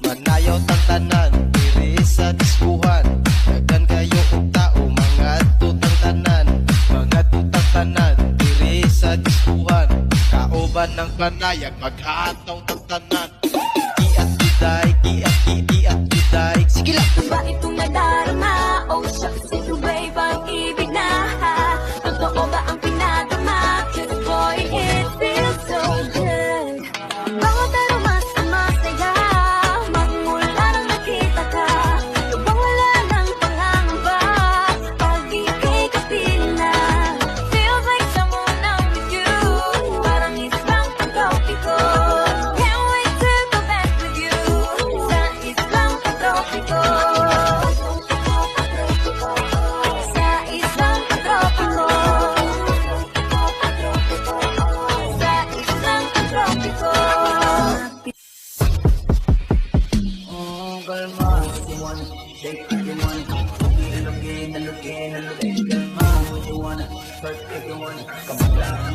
Manayaw tang tanan, diri sa diskuhan. Daghan kayo og tao, mga tutang tanan. Mga tutang tanan, diri sa diskuhan. Kauban ng panayag, maghataw tang tanan. Iat juday, iat juday. Sige lang! Ba itong nadarama? Oh shucks, ito ba'y pag-ibig na? Totoo ba ang pinadama? Cause boy, it feels so good. Bawat pero mas ang masaya. Magmula nang nakita ka, lubang wala ng pangangamba. Pag ika'y kapiling na, feels like someone I'm with you. Parang islang pagkopiko. Can't wait to go back with you. Sa islang pagkopiko. Sa islang pagkopiko. Sa islang pagkopiko. Oh, kalma, you wanna shake if you wanna, looking, kalma, what you wanna, first if you wanna, come on down.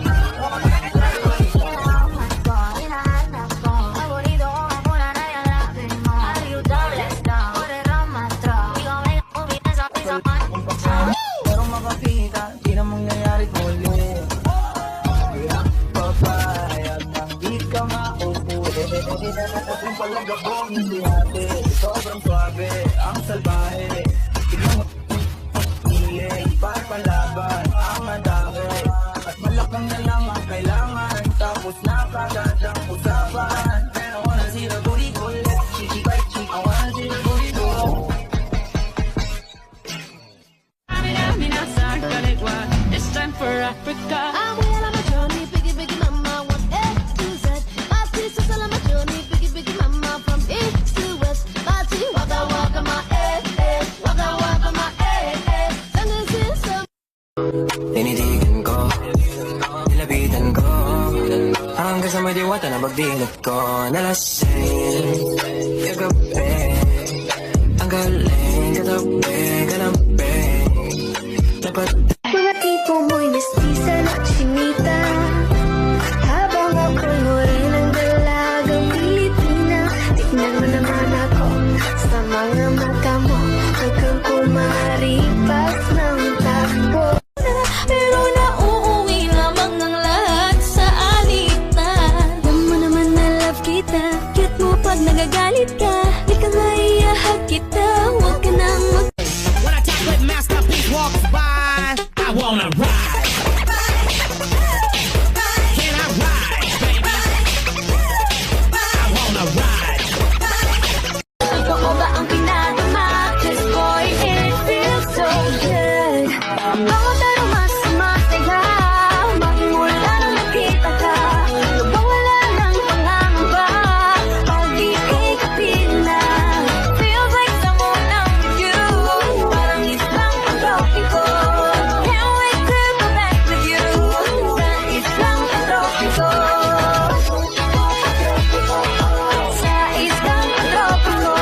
Pero makakita, di na mangyayari muli. Papayag nang di ka mauuli. Yung palagabong na si ate, sobrang suabe, ang salbahe. Tignan mo, hiling, papalaban, ang madami. At malakang na lang ang kailangan, tapos na kagad ang usapan. And I wanna see the booty go left, cheeky by cheek. I wanna see the booty go. It's time for Africa. I'm well on my journey, biggie, biggie mama, one A to Z. My sisters all on my journey, biggie, biggie mama, from east to west. My team, waka waka my waka waka my Sangin system. Tinitigan ko, nilapitan ko, hanggang sa may diwata na pagdilip ko. Nalasing, kagabi, ang galing, katabi, kanabi. Dapat Mga tipo mo'y mestiza na chinita, habang ako'y morenang dalagang Pilipina. Tignan mo naman ako sa mga mata mo, huwag kang kumaripas ng takbo. Pero nauuwi lamang ng lahat sa alitan. Alam mo naman na love kita, cute mo pag nagagalit ka. Di ka maiahag kita, huwag ka nang When a chocolate masterpiece walks by, I wanna ride. Can I ride, baby? I wanna ride. Totoo ba ang pinadama? Cause boy, it feels so good. Bawat pero mas masaya. Magmula nang nakita ka, lubang wala ng pangangamba. Pag ika'y kapiling na, feels like someone I'm with you. Parang islang pagkopiko. Can't wait to go back with you. Sa islang pagkopiko. Sa islang pagkopiko.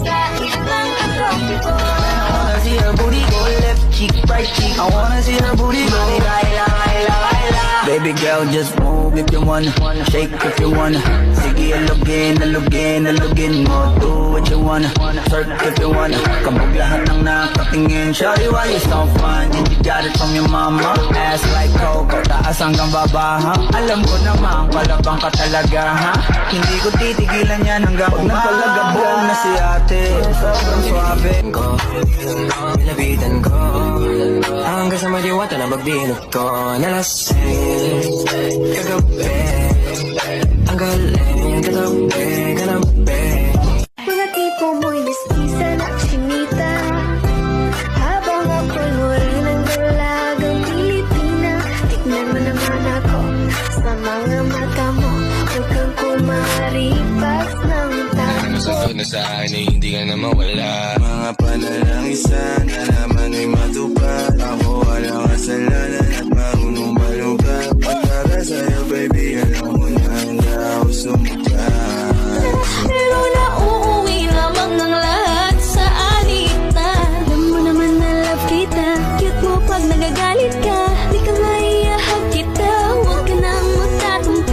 Sa islang pagkopiko. I wanna see her booty go left cheek, right cheek. I wanna see her booty go baila, baila, baila. Baby girl, just move if you wanna, shake if you wanna. Sige, alugin mo. Do what you wanna, surf if you wanna. Kabog lahat ng nakatingin. Shawty, why you so fine? And you got it from your mama. Ass like Coco, taas hanggang baba, ha? Alam ko naman, palabang ka talaga, ha? Hindi ko titigilan yan hanggang nagpalagabong na si ate. Sobrang suabe ko, nilapitan ko, hanggang sa may diwata na pagdilip ko. Nalasing, kagabi, ang galing, katabi, kanabi. Mga tipo mo'y mestiza na chinita, habang ako'y morenang dalagang Pilipina. Tignan mo naman ako sa mga mata mo, huwag kang kumaripas ng takbo. Sagot na sa akin ay hindi ka na mawala. Mga panalangin na naman ay matupad. Ako walang kasalanan at marunong malungkat. Pagkara sa'yo baby, alam mo na hindi ako sumukha. Pero nauuwi lamang ng lahat sa alitan. Alam mo naman na love kita, cute mo pag nagagalit ka. Di ka maiahag kita, huwag ka nang magtatampo.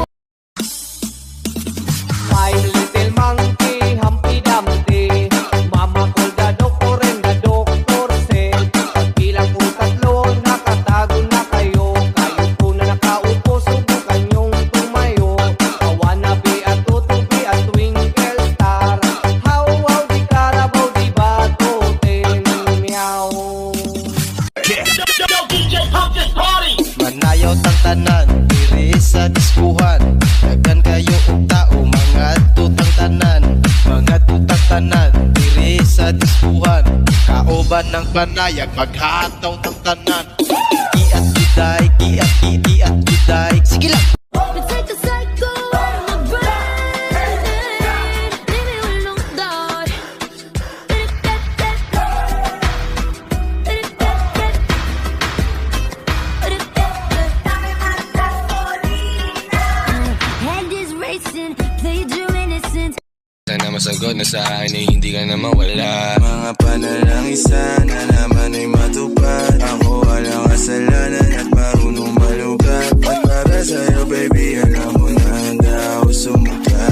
sa diskuhan. Daghan kayo og tao, mga tutang tanan, mga tutang tanan diri sa diskuhan. Kauban ng panayag, paghataw ng tanan. Iat giday, iat giday. Sige lang. Let's take a cycle on the brain. Baby, we don't die. Head is racing, played your innocence. Sana masagot na sa akin ay hindi ka na mawala. Mga panalangin na naman ay matupad. Ako walang kasalanan at marunong malugat. At para sa'yo baby, alam mo na handa ako sumuka.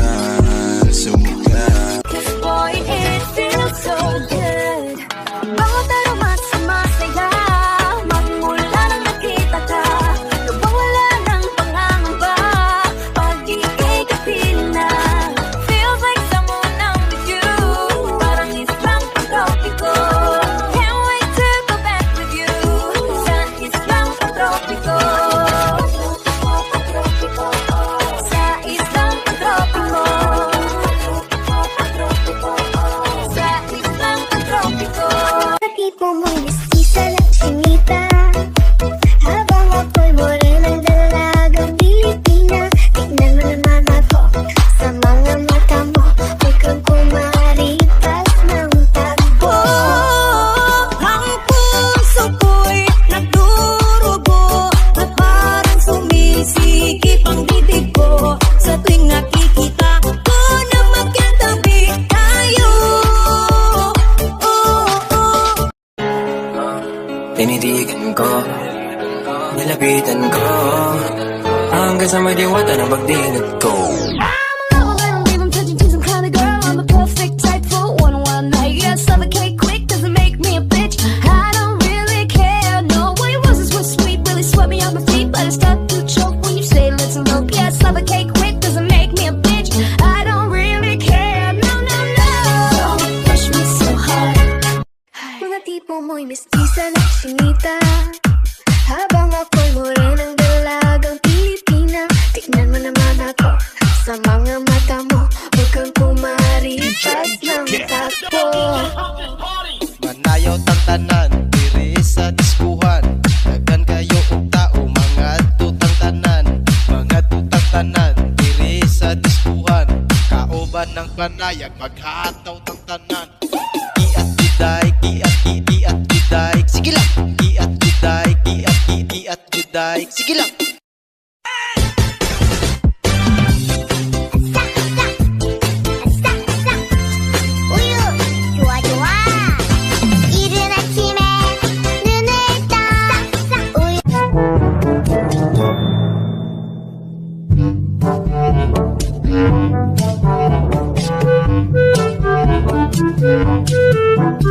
Sumuka. Cause boy, it feels so good. Bawat aromat sumasaya. Magmula nang nakita ka, nawawala ng pangangamba. Pag-ibig kapiling na. Feels like someone I'm with you. Parang islang pagtropiko. Can't wait to go back with you. Sa islang pagtropiko. Sa islang pagtropiko. Sa islang pagtropiko. Tipo mo'y mestiza la chinita, habang ako'y morenang dalagang Pilipina. Tignan mo naman ako sa mga mata mo, huwag kang kumaripas ng takbo. Ang puso ko'y nagdurugo at parang sumisikip ang bibig ko sa tuwing nakikita ko na magkatabi tayo. Tinitigan ko, nilapitan ko, hanggang sa may diwata na magdinag ko. I don't leave 'em touching tease, I'm kinda girl. I'm the perfect type for one night. Yeah, suffocate quick, doesn't make me a bitch. I don't really care. No, what it was sweet, really swept me off my feet, but I start to choke when you say let's elope. Yeah, suffocate quick, doesn't make me a bitch. I don't really care. No, no, no. Don't push me so hard. Mga tipo mo'y mestiza la chinita, habang ako'y morenang dalagang Pilipina. Tignan mo naman ako sa mga mata mo, huwag kang kumaripas ng takbo. Manayaw tang tanan diri sa diskuhan. Daghan kayo og tao, mga tutang tanan, mga tutang tanan diri sa diskuhan. Kauban ng panayag, paghataw ng tanan. Iat giday, iat giday. Sige lang. Iat giday, iat giday. Sige lang. 우유 좋아 좋아 이른 아침에 눈을 떠 우유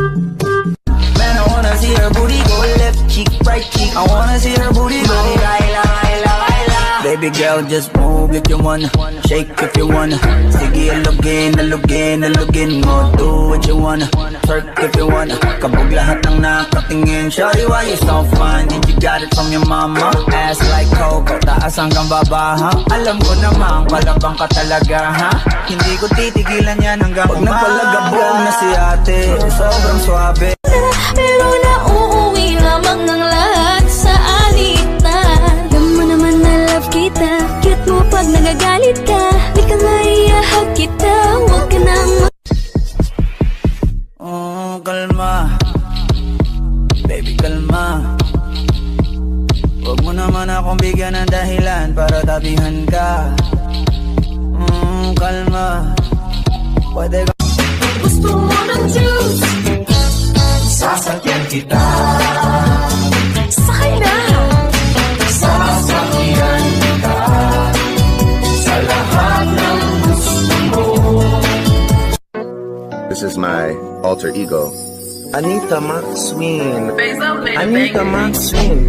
Man, I wanna see her booty go left cheek, right cheek. I wanna see her booty go. Baila, baila, baila. Baby girl, just move if you wanna. Shake if you wanna. Sige, alugin, alugin, alugin mo. Do what you wanna. Twerk if you wanna. Kabog lahat ng nakatingin. Shawty, why you so fine? Did you got it from your mama? Ass like Coco, taas hanggang baba, ha? Alam ko namang palabang ka talaga, ha? Hindi ko titigilan yan hanggang pag napalagabog na si ate. Sobrang swabe. Pero nauuwi lamang ng lahat sa alitan. Alam mo naman na love kita, cute mo pag nagagalit ka. Di ka maiyahag kita, huwag ka nang Oh, kalma. Baby, kalma. Huwag mo naman akong bigyan ng dahilan para tabihan ka. Kalma. Pwede ka. gusto mo ng juice. Sasakyan kita. Sakay na. Sasakyan kita. Sa lahat ng gusto mo. This is my alter ego. Anita Maxwin. Anita Maxwin.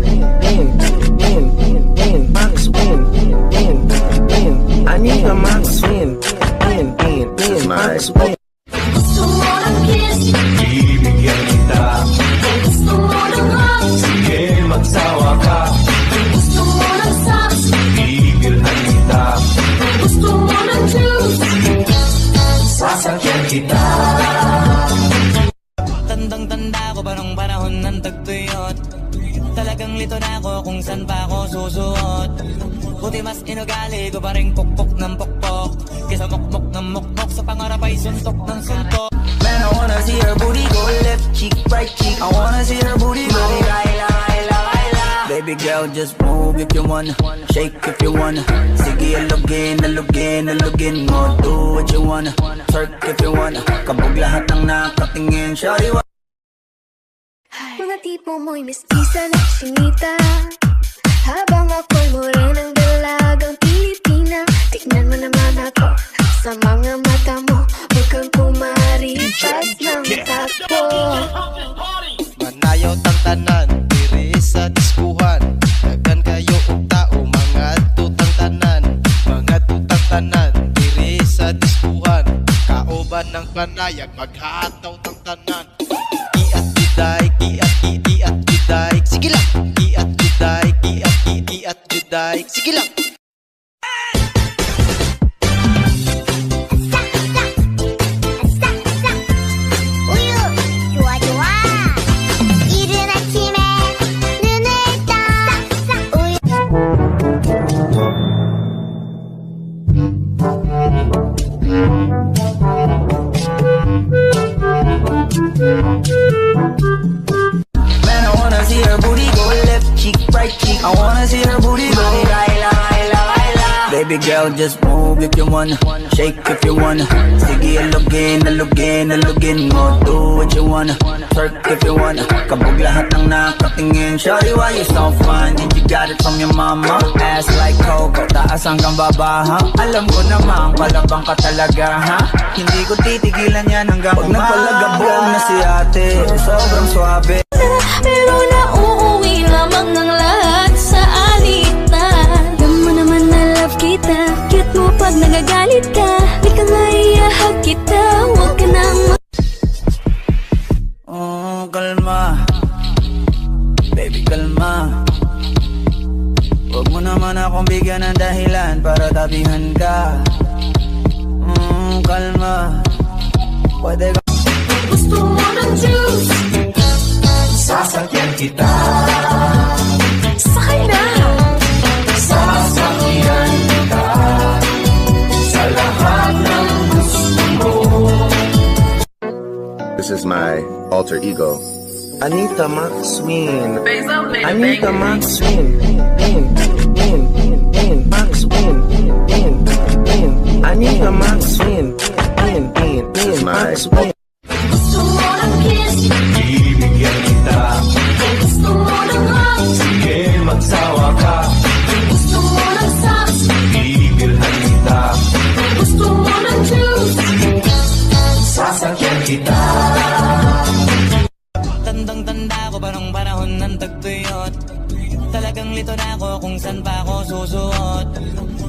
Maxwin. Anita Maxwin. This is my Gusto mo ng kiss. Ibigyan kita, Gusto mo ng hug. sige magsawa ka. Gusto mo ng socks. Tigil ang inugali ko pa rin pukpok ng pukpok. Kesa mokmok ng mokmok, sa pangarap ay suntok ng suntok. Man, I wanna see her booty go left cheek, right cheek. I wanna see her booty go baila, baila, baila. Baby girl, just move if you wanna, shake if you wanna. Sige, alugin, alugin, alugin mo. Do what you wanna, twerk if you wanna. Kabog lahat ng nakatingin, shawty. Mga tipo mo'y mestiza na sinita, habang ako'y morenang dalagang Pilipina. Tignan mo naman ako sa mga mata mo, huwag kang kumaripas ng takbo. Manayaw tang tanan, diri sa diskuhan. Dagan kayo og tao, mga tutang tanan. Mga tutang tanan, diri sa diskuhan. Kauban ng panayag, maghataw tang tanan. Kiat juday, kiat kiat juday. Sige lang. Kiat juday, kiat kiat juday. Sige lang. 이른 아침에 눈을 떠 Man, I wanna see her booty go left cheek, right cheek. I wanna see her booty go baila, baila, baila. Baby girl, just move if you wanna, shake if you wanna. Sige, alugin, alugin, alugin mo. Do what you wanna, twerk if you wanna. Kabog lahat ng nakatingin. Shawty, why you so fine? Did you got it from your mama? Ass like Coco, taas hanggang baba, ha? Alam ko namang palabang ka talaga, ha? Hindi ko titigilan yan hanggang pag nagpalagabong na si ate. Sobrang swabe. Pero nauuwi lamang ng lahat sa alitan. Alam mo naman na love kita, cute mo pag nagagalit ka. Di ka maiyahag kita, huwag ka nang Kalma. Baby, kalma. Huwag mo naman akong bigyan ng dahilan para tabihan ka. Kalma. Pwede ka. gusto mo ng juice. Sasakyan kita, Sakay na. sasakyan kita, sa lahat ng gusto mo. This is my alter ego. Anita Maxwin. Anita Maxwin. Maxwin. Anita Maxwin. This is my Gusto mo ng kiss. Bibigyan kita, Gusto mo ng hugs. sige magsawa ka. Gusto mo ng socks. Bibigyan kita, Gusto mo ng juice. sasakyan kita. Tandang-tanda ko pa nung panahon ng tagtuyot. Talagang lito na ako kung saan pa ako susuot.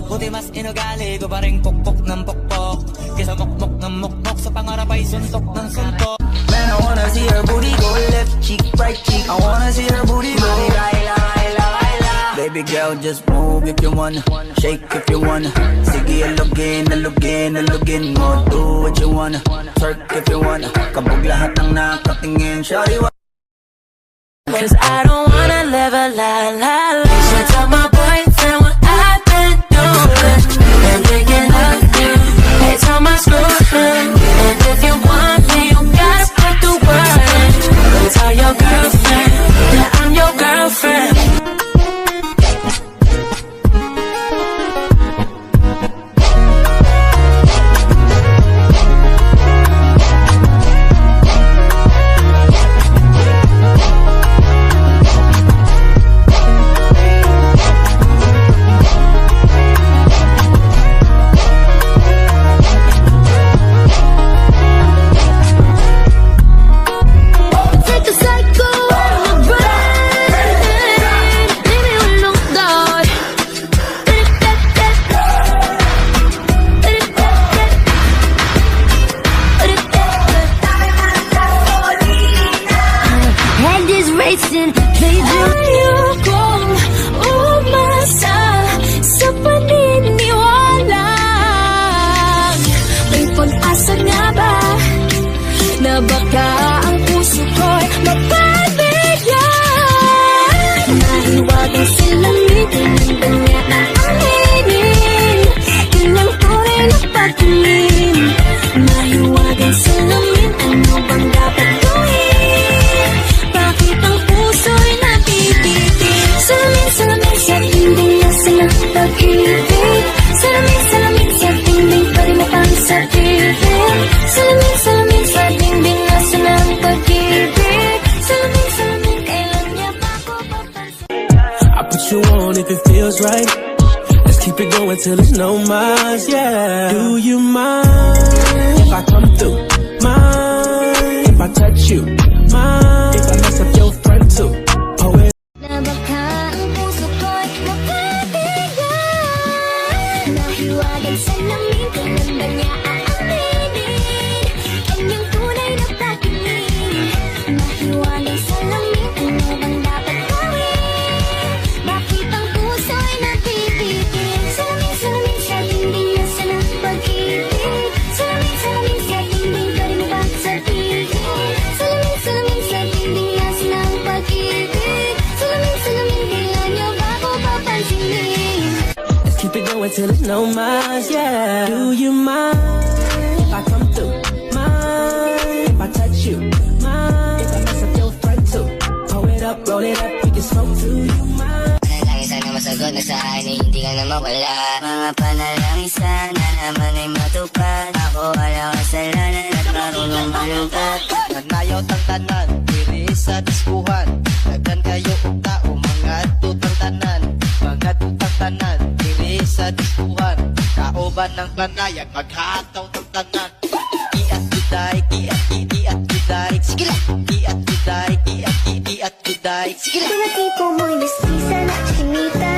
Buti mas inugali ko pa rin pukpok ng pukpok. Kesa mokmok ng mokmok, sa pangarap ay suntok ng suntok. Man, I wanna see her booty go left cheek, right cheek. I wanna see her booty go baila, baila, baila. Baby girl, just move if you wanna, shake if you wanna. Sige, alugin, alugin, alugin mo. Do what you wanna, twerk if you wanna. Kabog lahat ng nakatingin. Shawty, Cause I don't wanna live a lie, lie, lie. Should tell my boyfriend what I've been doing and thinking of you. Hey, tell my girlfriend. And if you want me, you gotta put the word in. Tell your girlfriend that I'm your girlfriend. going till it's no more, yeah. Do you mind if I come through? Mind if I touch you? Mind if I mess up your friend too? Oh, it Na baka ang puso ko'y mapatigan. Nahiwagan sa lamin kung ganda niya aaminin. Kanyang tunay na pagtingin. Nahiwagan sa lamin, ano bang dapat gawin? Bakit ang puso'y napipitin? Salamin, salamin sa dingding, nasa ng pag-ibig. Salamin, salamin sa dingding, pwede mo bang sabihin? Salamin, salamin sa dingding, nasa ng pag-ibig. Salamin, salamin, kailan niyo ba ako papansinin? Let's keep it going till it's no more, yeah. Do you mind if I come through? Mind if I touch you? Mind if I mess up your friend too? Pull it up, roll it up, we can smoke too. You mind? Panalangin sana masagot na saan ay hindi ka na mawala. Mga panalangin sana naman ay matupad. Ako wala kasalanan at marunong malugad. Nanayot ang tanan, diri sa diskuhan. Daghan kayo og tao, mga tutang tanan. Mga tutang tanan, diri sa diskuhan. Kauban ng panayag, maghataw ng tanan. Iat juday, iat juday. Sige lang! Iat juday, iat juday. Sige lang! Mga tipo mo'y mestiza na chinita.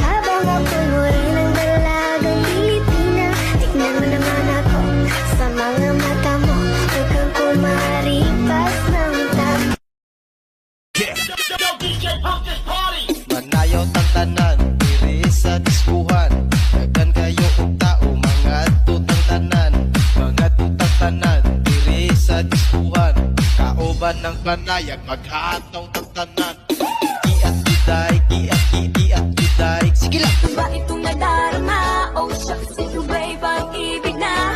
Habang ako'y morenang dalagang Pilipina. Tignan mo naman ako sa mga mata mo. Huwag kang kumaripas ng tap. Manayot ang tanan, diri sa diskuhan. Daghan kayo og tao, mga tutang tanan. Mga tutang tanan, diri sa diskuhan. Kauban ng panayag, maghataw ng tanan. Iat juday, iat juday. Sige lang! Ba itong nadarama? Oh shucks, ito ba'y pag-ibig na?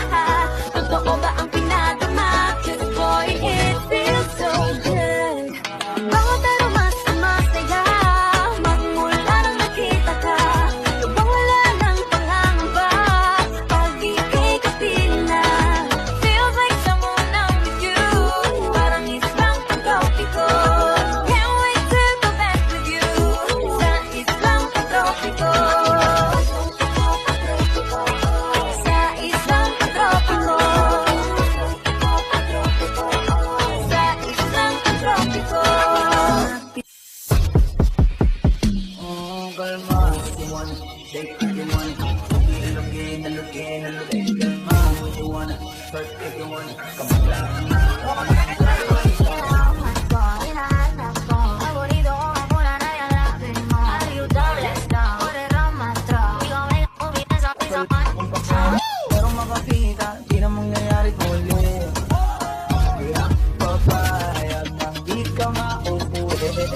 Totoo ba ang pinadama? 'Cause boy, it feels so good. Bawat aroma sumasaya, magmula nang nakita ka. Lubang wala ng pangangamba, pag-ibig kapiling na. Feels like someone I'm with you, parang isang pagkopiko. Can't wait to go back with you, sa isang pagkopiko. Sa isang pagkopiko. Sa isang pagkopiko. Oh, kalma, if you wanna shake, if you wanna look in, look in, look in, kalma, if you wanna hurt, if you wanna come on. Pero makakita, di na mangyayari muli. Papayag na di ka maupulit.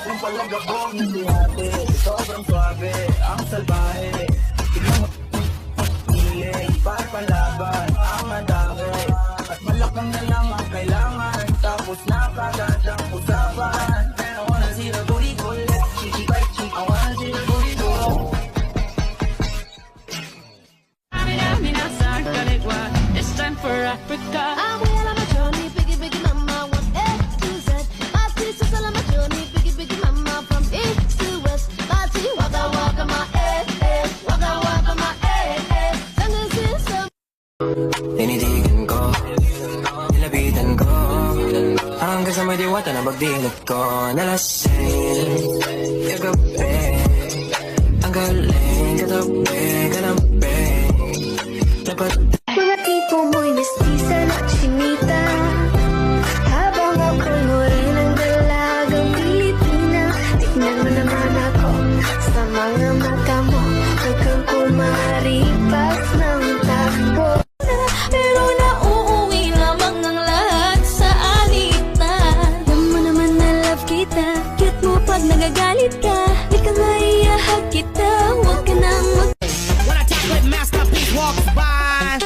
Yung palagabong hindi hati, sobrang swabe, ang salbahe. Tignan mo, hilig, papalaban, ang madami. At malakang na lang ang kailangan, tapos na kagad ang usapan. I wanna see the booty go left, cheeky by cheek. I wanna see the booty go. It's time for Africa. I'm well on my journey, biggie, biggie mama, one A to Z. My sisters all on my journey, biggie, biggie mama, from east to west. Party, waka, waka, my waka, waka, my Sangin system. Tinitigan ko, nilapitan ko, hanggang sa may diwata na magdilat ko. Nalasing, kagabi, ang galing, katabi, kanabi. Dapat Mga tipo mo'y mestiza na chinita. Habang ako'y morenang dalagang Pilipina. Tignan mo naman ako sa mga mata mo. Huwag kang kumaripas ng takbo. Pero nauuwi lamang ang lahat sa alitan. Alam mo naman na love kita. Cute mo pag nagagalit ka. Di ka maiyahag kita. Huwag ka nang When a chocolate masterpiece walks by,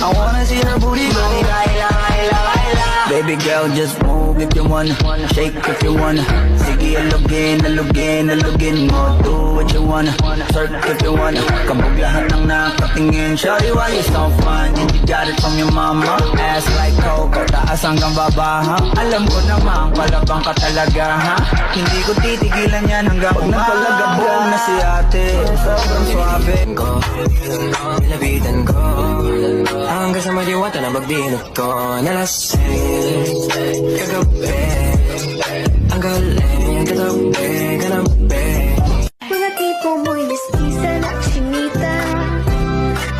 I wanna see her booty go. Baby girl, just move if you wanna. Shake if you wanna. Sige, alugin mo. Do what you wanna. Surf if you wanna. Kabog lahat ng nakatingin. Shawty, why you so fun? And you got it from your mama. Ass like Coco, taas hanggang baba, ha? Alam ko naman, palabang ka talaga, ha? Hindi ko titigilan yan hanggang umalagabong na si ate. Sobrang swabe ko, nilapitan ko. Hanggang sa madiwata na magbinot ko. Nalasing kagabi, ang galing kagabi. Mga tipo mo'y mestiza na chinita,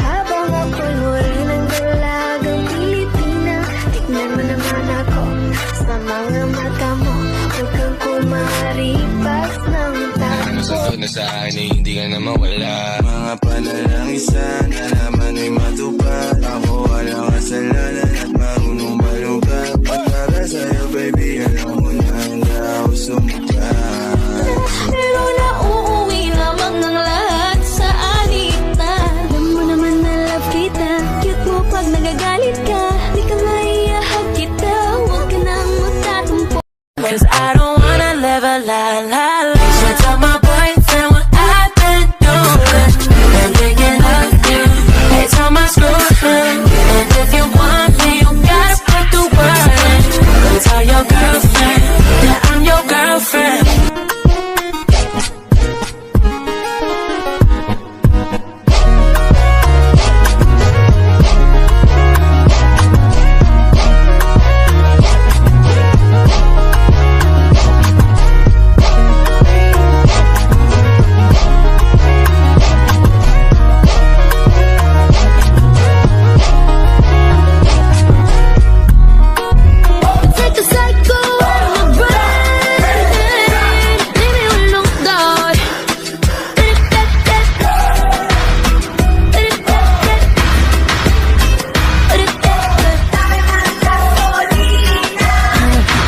habang ako'y morenang dalagang Pilipina. Tignan mo naman ako sa mga mata mo, huwag kang kumaripas ng Sagot na sa akin ay hindi ka na mawala. Mga panalangin sana naman ay matupad. Ako walang kasalanan at marunong malugat. Para sa'yo baby, alam mo na handa ako sumuklat. Pero nauuwi lamang ng lahat sa alitan. Alam mo naman na love kita, cute mo pag nagagalit ka. Di ka maiyahag kita, huwag ka nang magtatumpo. Cause I don't wanna live a lie. So tell my boyfriend what I've been doing and thinking of you. Hey, tell my girlfriend, and if you want me, you gotta put the word in. Go tell your girlfriend that I'm your girlfriend. Take a cycle on the brain. Leave me alone, God.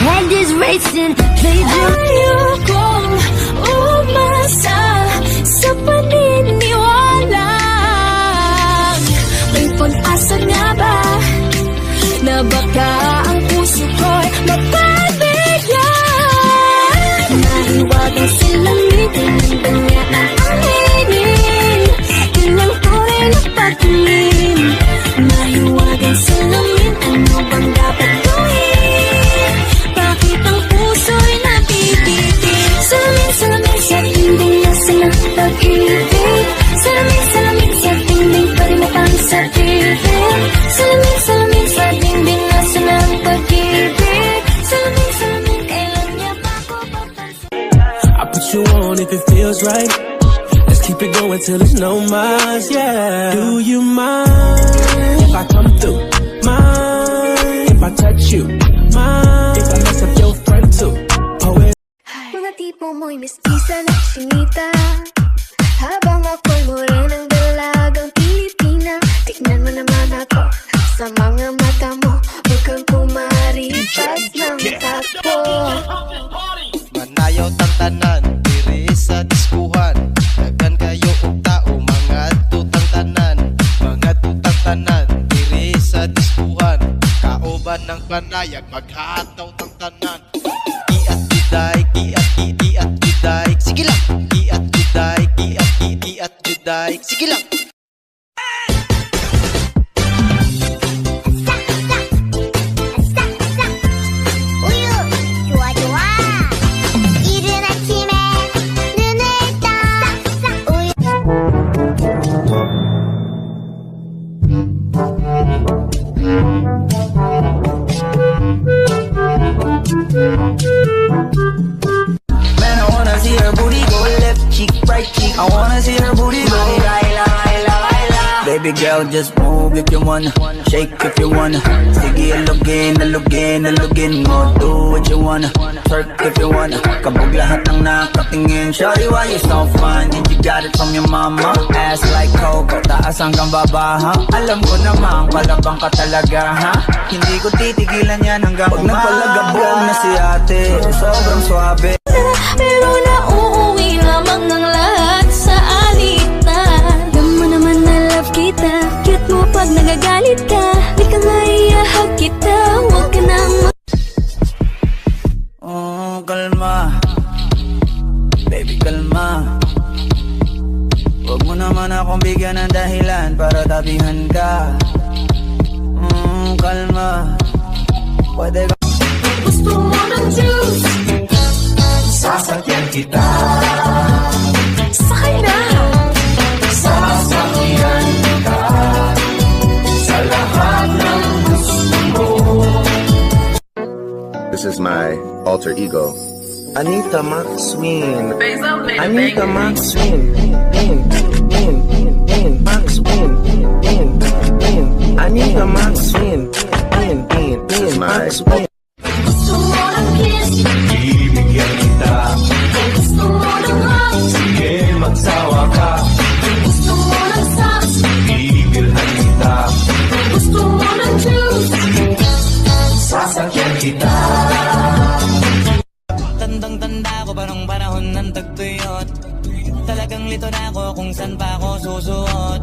Head is racing, ayokong umasa sa paniniwala. May pag-asa nga ba na baka ang puso ko'y mapabigla? Nahiwagang silamig, tinanda niya ang anginin. Yun ang tunay na pagtingin. Nahiwagang silamig, ano bang dapat gawin? Bakit ang puso'y napipitin? Salamin sa dingding na silang pag-ibig. Salamin sa dingding pa rin matang sa bibig. Salamin sa dingding na silang pag-ibig. Salamin, kailan niya ba ako papansin? I put you on if it feels right. Let's keep it going till there's no minds, yeah. Do you mind if I come through? Mind if I touch you? Mind if I mess up your friend too? Oh, it Mga tipo mo'y mestiza na chinita, habang ako'y morenang dalagang Pilipina. Tignan mo naman ako sa mga mata mo, huwag kang kumaripas ng takbo. Manayaw tang tanan, diri sa diskuhan. Dagan kayo og tao, mga tutang tanan. Mga tutang tanan, diri sa diskuhan. Kauban ng panayag, maghataw tang tanan. Iat juday, iat juday. Sige lang, iat juday, iat juday. Sige lang. 이른 아침에 눈을 떠 우유 Man, I wanna see her booty go left cheek, right cheek. I wanna see her booty go. Baby girl, just move if you wanna. Shake if you wanna. Sige, alugin mo. Do what you wanna. Surf if you wanna. Kabog lahat ng nakatingin. Shawty, why you so fun? And you got it from your mama. Ass like Coco, taas hanggang baba, ha? Alam ko naman, palabang ka talaga, ha? Hindi ko titigilan yan hanggang pag napalagabong na si ate. Sobrang swabe. Pero nauuwi lamang ng lahat sa alitan. Alam mo naman na love kita, cute mo pag nagagalit ka. naman akong bigyan ng dahilan para tabihan ka. Kalma. Pwede ka. Gusto mo ng juice? Sasakyan kita. Sakay na! Sasakyan kita. Sa lahat ng gusto mo. This is my alter ego. Anita Maxwin. Anita Maxwin. Maxwin. Anita Maxwin. This is my Gusto mo ng kiss? Bibigyan kita. Gusto mo ng hugs? Sige, magsawa ka. Gusto mo ng socks? Bibilhan kita. Gusto mo ng juice? Sasakyan kita. Tandang-tanda ko pa nung panahon ng tagtuyot. Talagang lito na ako kung saan pa ako susuot.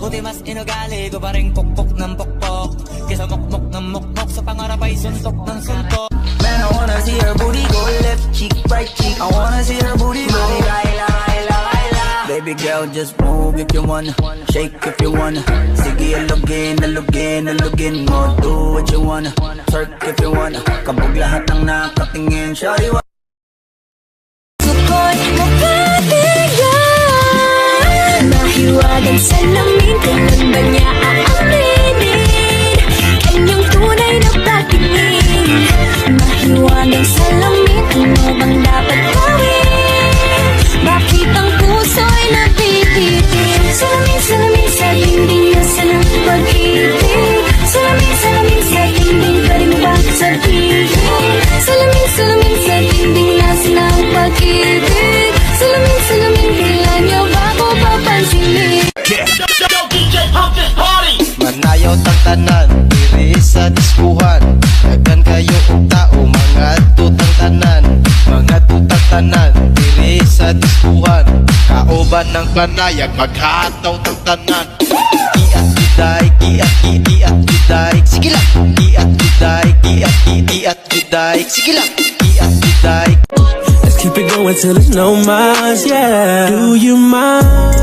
Buti mas inugali ko pa rin pukpok ng pukpok kesa mukmok ng mukmok sa pangarap ay suntok ng suntok. Man, I wanna see her booty go left cheek, right cheek. I wanna see her booty go laila. Baby girl, just move if you wanna, shake if you wanna. Sige, alugin mo, do what you wanna. Twerk if you wanna, kabog lahat ng nakatingin. Shawty, Suko't mo katigan Mahiwagang salamin Kailan ba niya aaminin Kanyang tunay na patingin Mahiwagang salamin Ano bang dapat gawin Bakit ang puso'y napipitin Salamin sa dingding Nasa ng pag-ibig Salamin sa dingding Pwede mo ba sabihin Salamin sa dingding Nasa ng pag-ibig Salamin Kailan niyo ba ko papansinin Manayaw tang tanan, diri sa diskuhan. Dagan kayo og tao, mga tutang tanan. Mga tutang tanan, diri sa diskuhan. Kauban ng panayag, maghataw tang tanan. Iat juday, iat juday. Sige lang. Iat juday, iat juday. Sige lang. Iat juday. Let's keep it going till there's no minds, yeah. Do you mind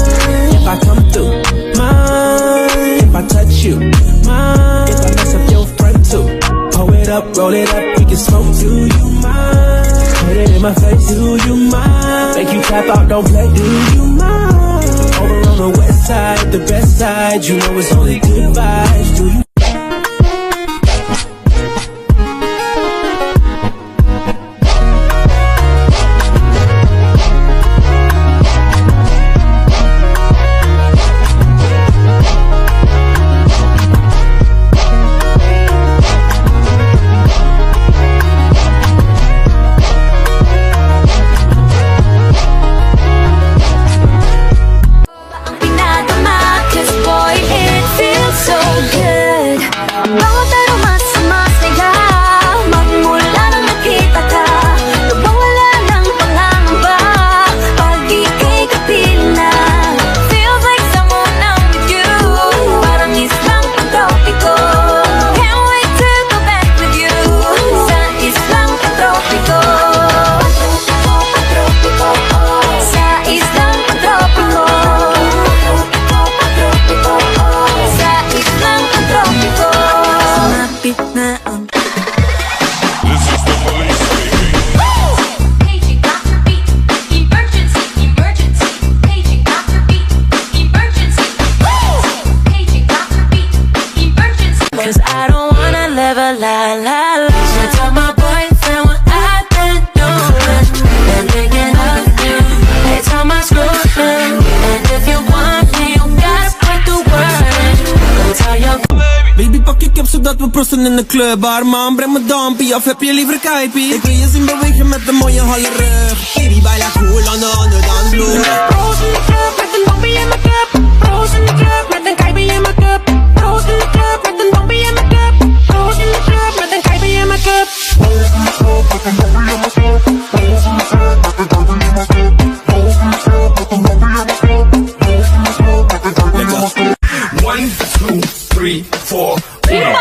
if I come through? Mind if I touch you? Mind if I mess up your front too? Pull it up, roll it up, we can smoke. Do you mind? Put it in my face. Do you mind? Make you tap out, don't play. Do you mind? Over on the west side, the best side. You know it's only good vibes. Do you? Ang pinadama, 'cause boy, it feels so good. Bawat aromas sumasaya, magmula nang nakita ka. Nawawala ng pangangamba, pag ika'y kapiling na. Feels like someone I'm with you, parang islang pantropiko. Can't wait to go back with you, sa islang pantropiko. Sa islang pantropiko. Sa islang pantropiko. Sumapit na ang Paging Dr. Beat, emergency, emergency. Paging Dr. Beat, emergency. Paging Dr. Beat, emergency. 'Cause I don't wanna live a la. I tell my boyfriend what I've been doing. Been thinking of you. They tell my girlfriend. And if you want me, you gotta put the word in. Go tell your Baby, pak je cap zodat we prosten in de club. Arman, breng me dampie of heb je liever kuipie? Ik wil je zien bewegen met een mooie holle rug. Baby, baila cool aan de andere dansvloer. Roos in de club met een dampie in mijn cup. Roos in de club met een kuipie in mijn cup. Roos in de club met een dampie in mijn cup. Roos in de club met een kuipie in mijn cup. One, two, three, four. Uno,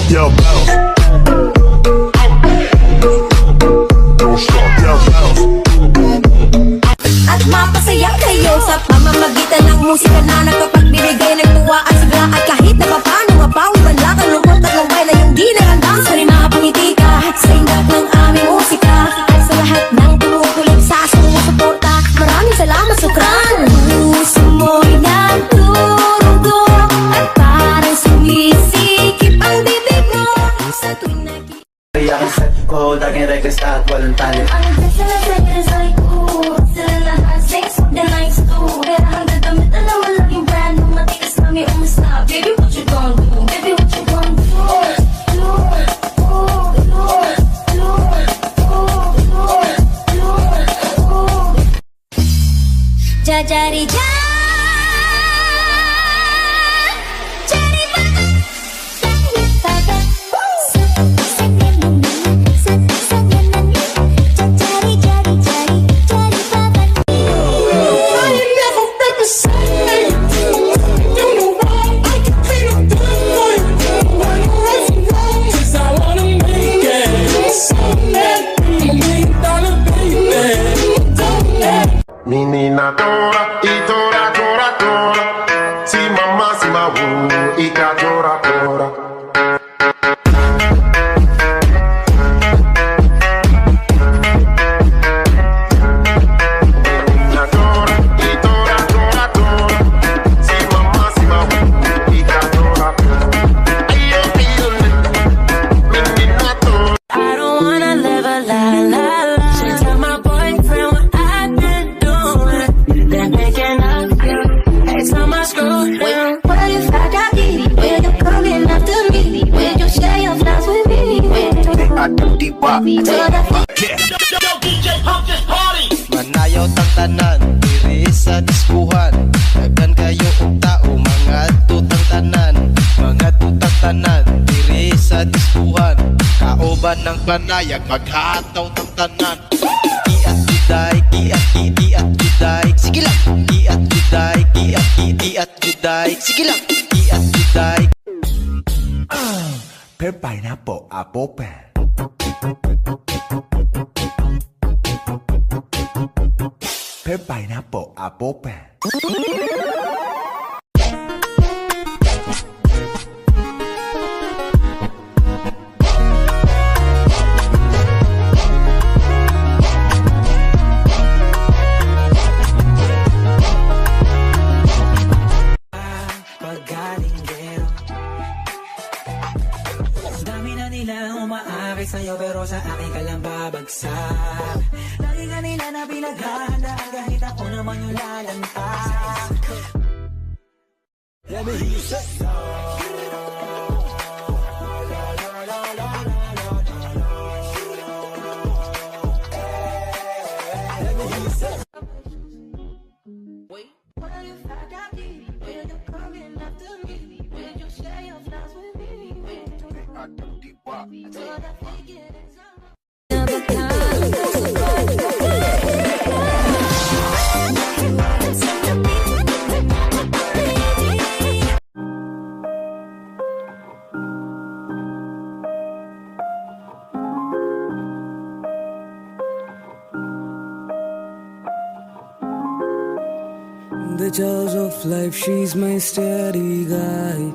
yeah, bounce. Don't stop, yeah, bounce. At mapasaya kayo sa pamamagitan ng musika na nagkapagbibigay ng tuwa at sigla. At kahit na paano mapawid man lang ang lungkot at lambay na yung di nahandang sa rin nakapangiti ka sa ingat ng aming musika. At sa lahat ng tumutuloy sa sumusuporta, maraming salamat sukran. Puso mo'y nagdurog-duro at parang sumisikip ang bibig mo sa tuwing nakikita. Kaya ang set ko, laging request at walang tali. Ang sasalasan is like, ooh, sila lahat six, the nights too. Pero hanggang damit, alam mo laging brand new, matikas kami umusta. Baby, what you gon' do? Baby, what you gon' do? Lord, Lord, Lord, Lord, Lord, Lord, Lord, Lord. Jajari ja. Menina tora, e tora, tora, tora. Si mama, si ma e ka tora, tora. Menina tora, e tora, tora, tora. Si mama, si ma e ka tora, tora. Ayo, ayo, menina tora. I don't wanna live a lie, lie, lie. She tell my boyfriend what I've been doing. Then picking up you. Every time I scroll down. What if I got giddy? Will you come in after me? Will you share your flights with me? Manayaw tang tanan, diri sa diskuhan. Daghan kayo og tao, mga tutang tanan. Mga tutang tanan, diri sa diskuhan. Kauban ng panayag, maghataw tang tanan. Kiat juday, kiat juday. Sige lang, kiat juday, kiat juday. Sige lang, kiat juday. Per pineapple, apple pen. Per pineapple, apple pen. Pagkalinggero. Dami na nila umaakit sa'yo pero sa akin ka lang babagsak. Lagi ka nila na pinaghahandaan kahit ako naman yung lalantak. Let me hear you say What if I got giddy? Will you come in after me? Will you share your flights with me? the jaws of life, she's my steady guide.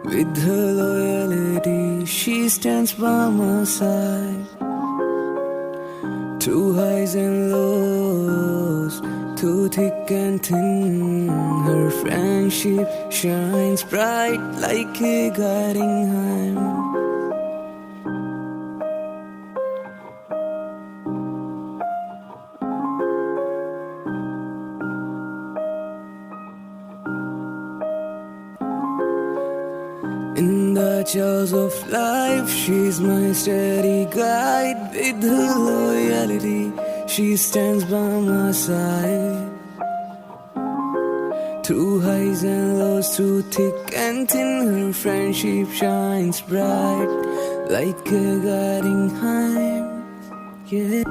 With her loyalty, she stands by my side. Through highs and lows, through thick and thin, her friendship shines bright like a guiding hand. In the jaws of life, she's my steady guide. With her loyalty, she stands by my side. Through highs and lows, through thick and thin, her friendship shines bright like a guiding hand. Yeah.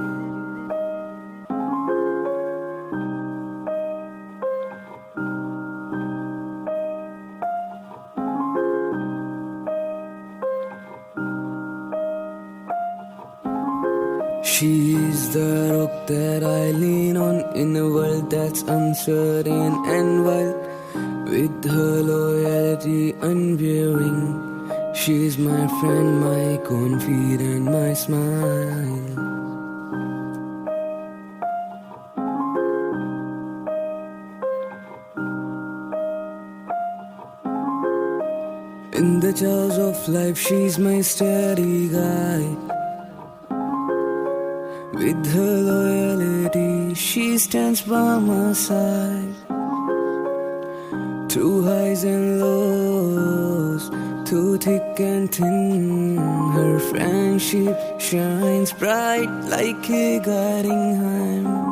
She's the rock that I lean on in a world that's uncertain and wild. With her loyalty unwavering, she's my friend, my confidant, my smile. In the chaos of life, she's my steady guide. With her loyalty, she stands by my side. Through highs and lows, through thick and thin, her friendship shines bright like a guiding hand.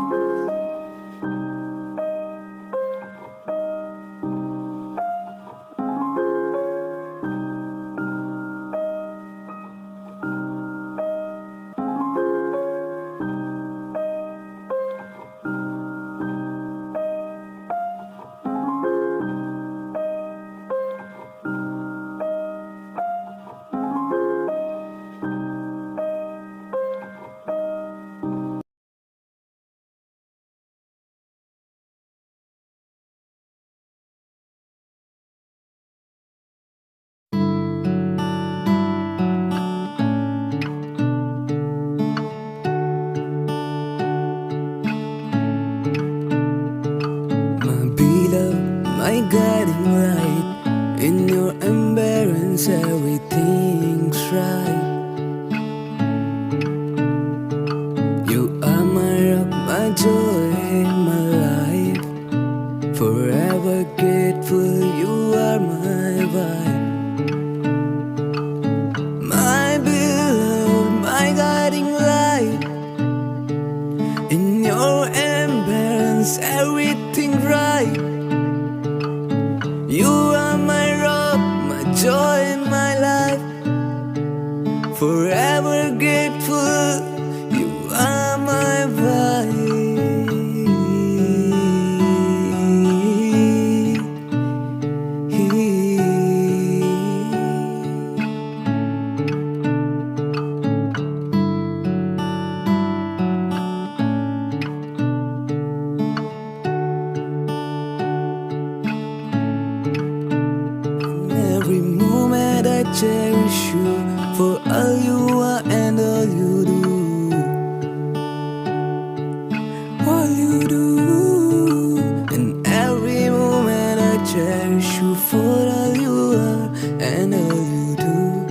My guiding light, in your embrace everything's right. You are my rock, my joy, my life. Forever grateful, you are my vibe. My beloved, my guiding light, in your embrace everything right. You are my rock, my joy, my life. Forever grateful, you are my Every moment I cherish you, for all you are and all you do. All you do. And every moment I cherish you, for all you are and all you do.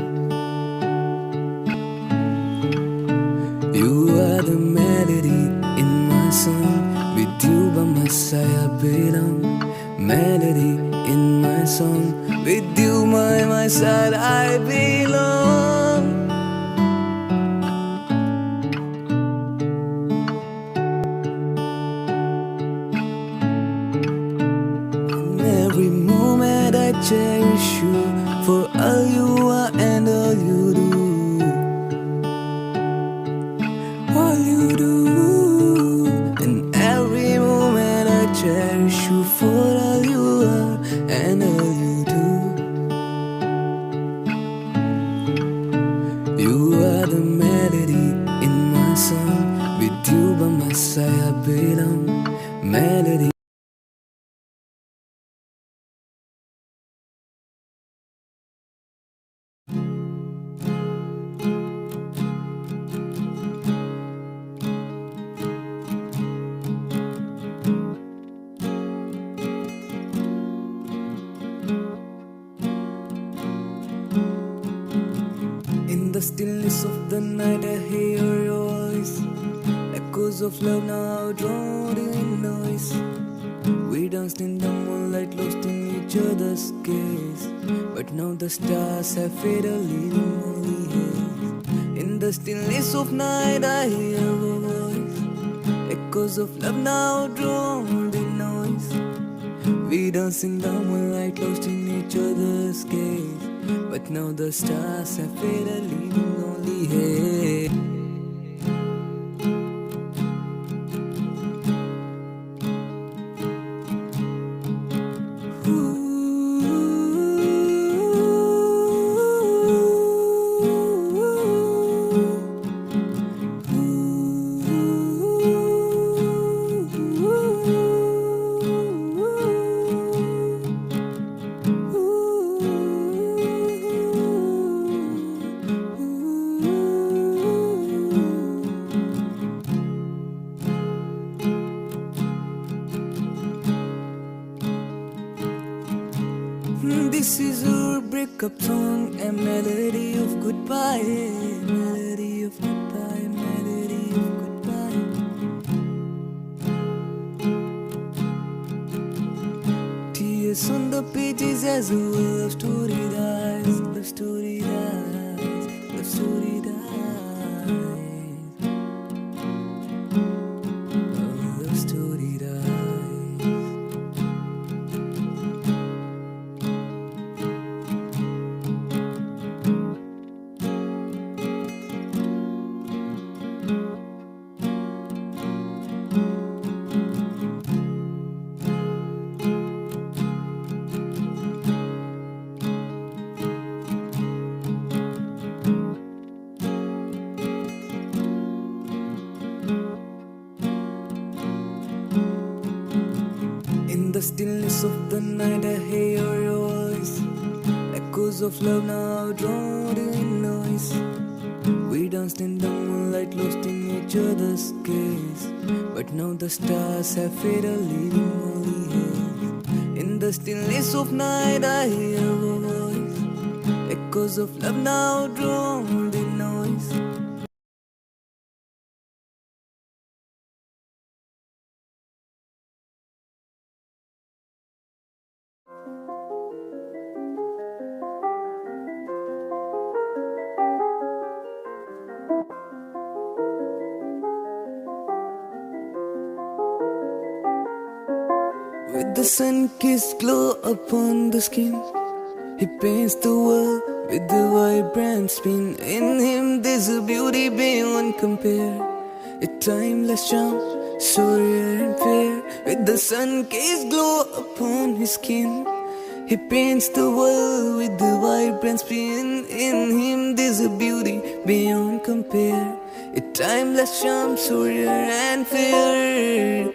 You are the melody in my song. With you by my side I belong. Melody in my song. With you by my side I belong. In every moment I cherish you, for all you are and all you do. All you do. In every moment I cherish you, for all you are and all you do. You are the melody in my song. With you by my side I belong. Melody. In the stillness of the night I hear your voice. Echoes of love now drowned in noise. We danced in the moonlight, lost in each other's gaze. But now the stars have faded, leaving only haze. In the stillness of night I hear your voice. Echoes of love now drowned in noise. We danced in the moonlight, lost in each other's gaze. But now the stars have faded, leaving only haze. This is our breakup song, a melody of goodbye, melody of goodbye, melody of goodbye. Tears on the pages as a love story dies, love story dies, love story dies. Love story dies. In the stillness of the night I hear your voice, echoes of love now drowned in noise. We danced in the moonlight, lost in each other's gaze, but now the stars have faded, leaving only haze. In the stillness of night I hear your voice, echoes of love now drowned in noise. With the sun-kissed glow upon the skin, he paints the world with the vibrant spin. In him there's a beauty beyond compare, a timeless charm, so rare and fair. With the sun-kissed glow upon his skin, he paints the world with the vibrant spin. In him there's a beauty beyond compare, a timeless charm, so rare and fair.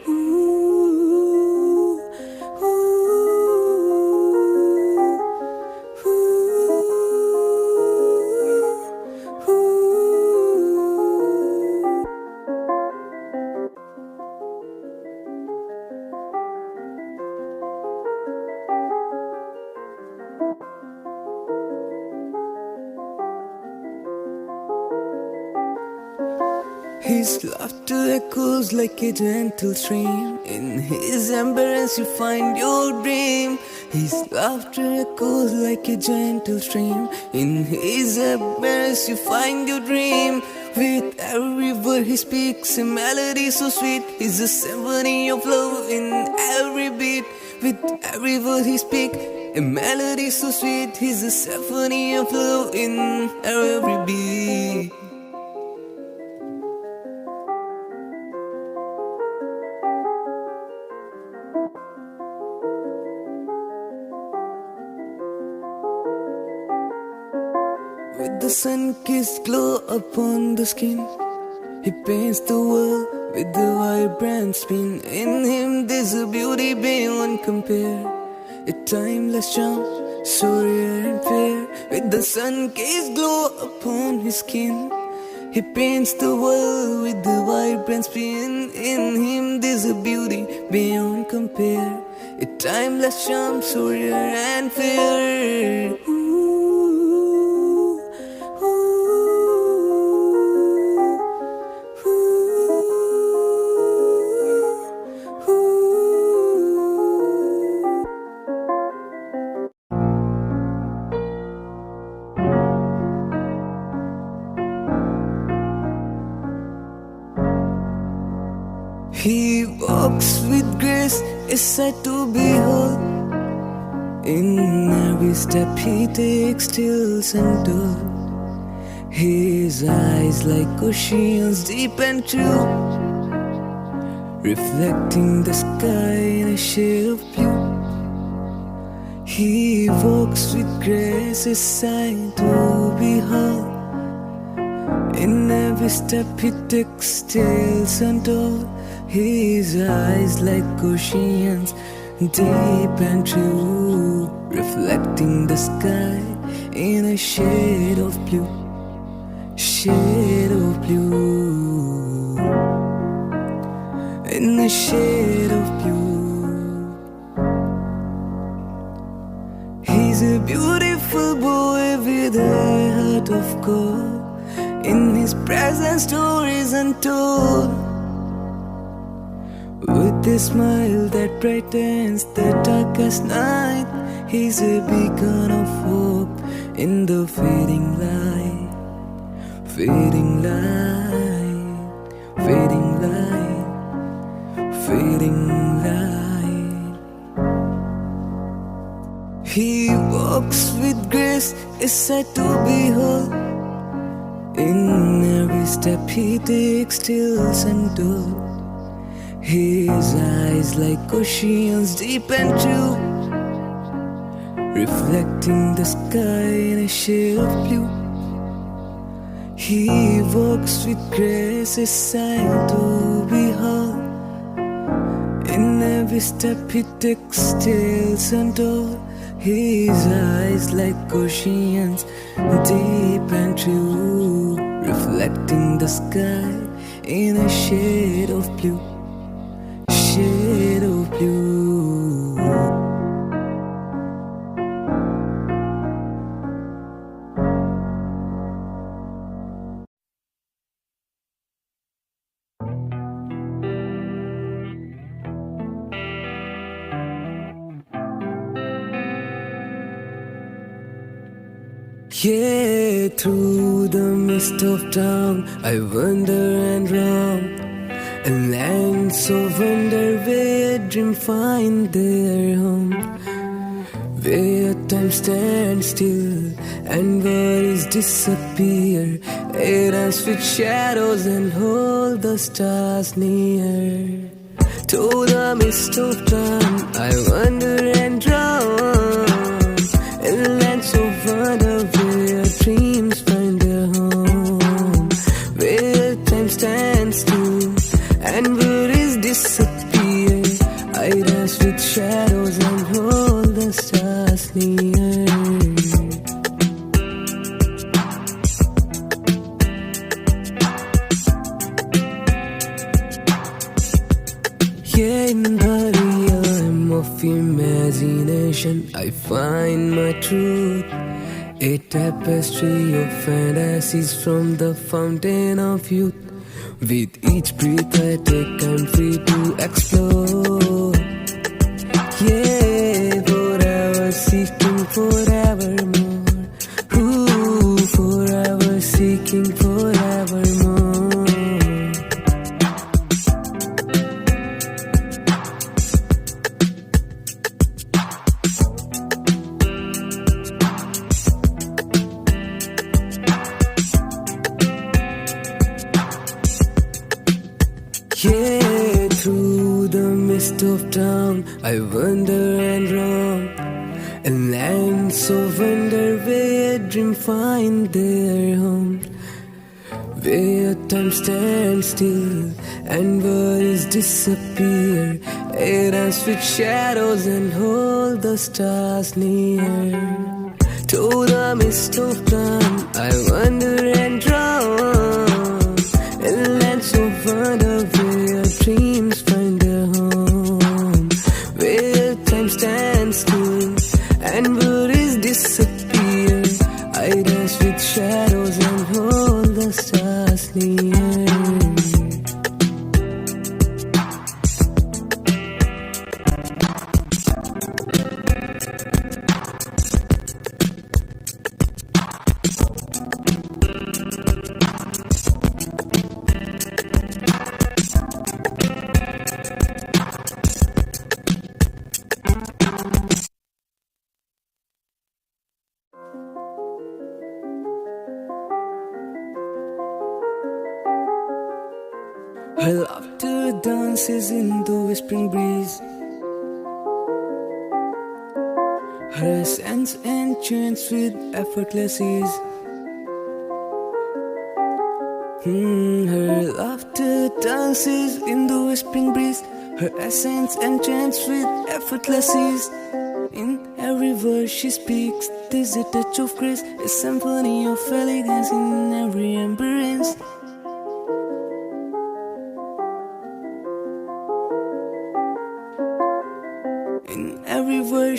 His laughter echoes like a gentle stream. In his embrace you find your dream. His laughter echoes like a gentle stream. In his embrace you find your dream. With every word he speaks, a melody so sweet. He's a symphony of love in every beat. With every word he speaks, a melody so sweet. He's a symphony of love in every beat. With the sun-kissed glow upon the skin, he paints the world with the vibrant spin. In him there's a beauty beyond compare, a timeless charm, so rare and fair. With the sun-kissed glow upon his skin, he paints the world with the vibrant spin. In him there's a beauty beyond compare, a timeless charm, so rare and fair. He walks with grace, a sight to behold. In every step he takes till center. His eyes like oceans deep and true, reflecting the sky in a shade of blue. He walks with grace, a sight to behold. In every step he takes till center. His eyes like oceans, deep and true, reflecting the sky in a shade of blue, shade of blue, in a shade of blue. He He's a beautiful boy with a heart of gold. In his presence, stories untold. With a smile that brightens the darkest night, he's a beacon of hope in the fading light, fading light, fading light, fading light. He walks with grace, a sight to behold. In every step he takes, stills and told. His eyes like oceans deep and true, reflecting the sky in a shade of blue. He walks with grace, a sight to behold. In every step he takes, tales untold. His eyes like oceans deep and true, reflecting the sky in a shade of blue, shade of blue. Yeah, through the mist of dawn, I wander and roam. A land so wonder where dreams find their home, where time stands still and worries disappear. It ends with shadows and hold the stars near. Through the mist of dawn, I wander and roam. A land so wonder where dreams find their home, where time stands still and worries disappear. I dance with shadows and hold the stars near. Yeah, in the realm of imagination, I find my truth. A tapestry of fantasies from the fountain of youth. With each breath I take, I'm free to explore. Yeah, forever seeking forevermore. Ooh, forever seeking forevermore. Yeah, through the mist of dawn, I wander and roam. A land so wonder where dreams find their home, where time stands still and worries disappear. It ends with shadows and hold the stars near. Through the mist of dawn, I wander and roam. A land so wonder where dreams find their home, where time stands still and worries disappear. I dance with shadows and hold the stars near. Her laughter dances in the whispering breeze. Her sense enchants with effortless ease. Her laughter dances in the whispering breeze. Her essence enchants with effortless ease. In every word she speaks, there's a touch of grace, a symphony of elegance in every embrace. In every word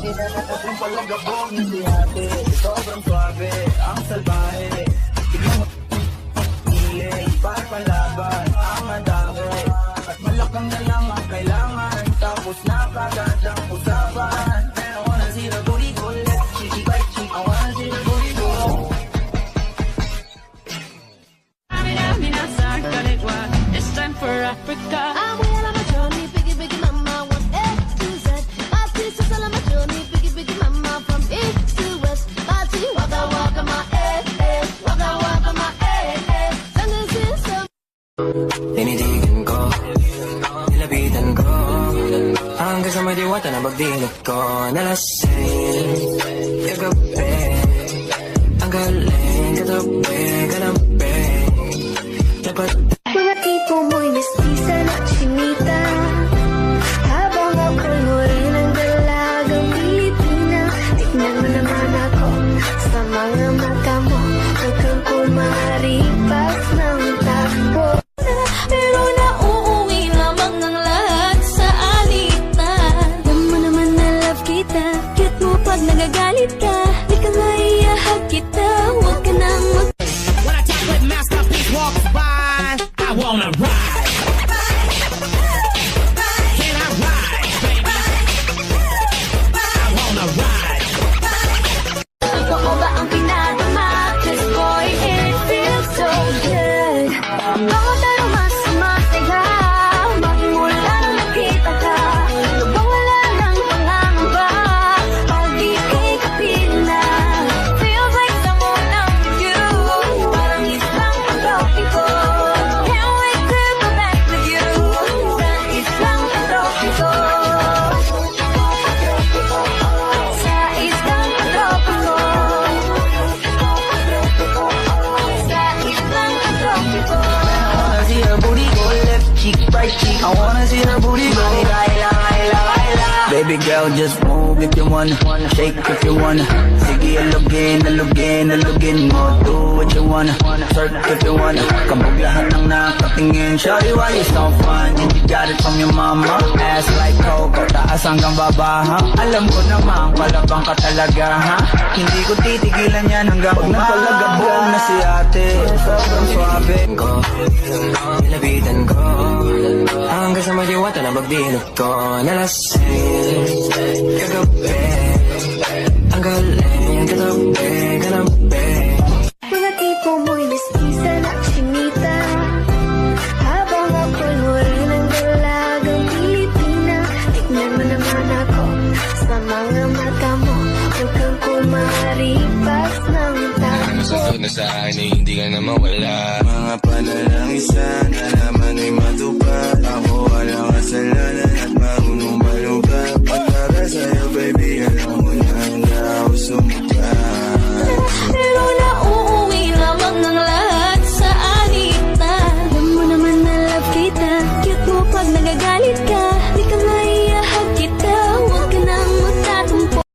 Yung palagabong na si ate, sobrang suabe, ang salbahe. Tignan mo, hilig, para palaban, ang madami. At malakang na lang ang kailangan, tapos na kagad ang usapan. And I wanna see the booty go left, cheeky by cheek. I wanna see the booty go. It's time for Africa. I'm well on my journey, biggie, biggie mama, one A to Z. My sisters all on my journey, biggie, biggie mama, from east to west. My G, waka waka my waka waka my Sangers in some. Tinitigan ko, nilapitan ko, hanggang sa may diwata na pagdilot ko. Nalasing, kagabi, ang galing, katabi, kanabi. Dapat Mga tipo mo'y mestiza na chinita, habang ako'y morenang dalagang Pilipina. Tignan mo naman ako sa mga mata mo, huwag kang kumaripas ng takbo. Pero nauuwi lamang ng lahat sa alitan. Alam mo naman na love kita, cute mo pag nagagalit ka. Di ka maiyahag kita, huwag ka nang When I talk with Masterpiece walks by, I wanna ride. Can I ride, baby? I wanna ride. Totoo ba ang pinadama? 'Cause boy, it feels so good. Bawat araw mas masaya, magmula nang nakita ka. Lubang wala ng pangangamba, pag ika'y kapil na. Feels like someone I'm with you, parang islang tropiko. Can't wait to go back with you, sa islang tropiko. Sa islang tropiko. Sa islang tropiko. I wanna see her booty go left cheek, right cheek. I wanna see her booty go. Baila, baila, baila. Baby girl, just move if you wanna, shake if you wanna. Sige, alugin, alugin, alugin mo. Do what you wanna, surf if you wanna. Kabog lahat ng nakatingin. Shawty, why you so fun? And you got it from your mama. Ass like Coco, taas hanggang baba, ha? Alam ko naman, palabang ka talaga, ha? Hindi ko titigilan yan hanggang pag napalagabong na si ate. Sobrang suabe ko, nilapitan ko, hanggang sa may diwata na pagdilot ko. Nalasing, kagabi, ang galing, katabi, kanabi. Mga tipo mo'y mestiza na chinita, habang ako'y morenang dalagang Pilipina. Tignan mo naman ako sa mga mata mo, huwag kang kumaripas ng takbo. Nasusunod na sa akin ay hindi ka na mawala. Mga panalangin sana naman ay matupad. Ako walang kasalanan at marunong malugad.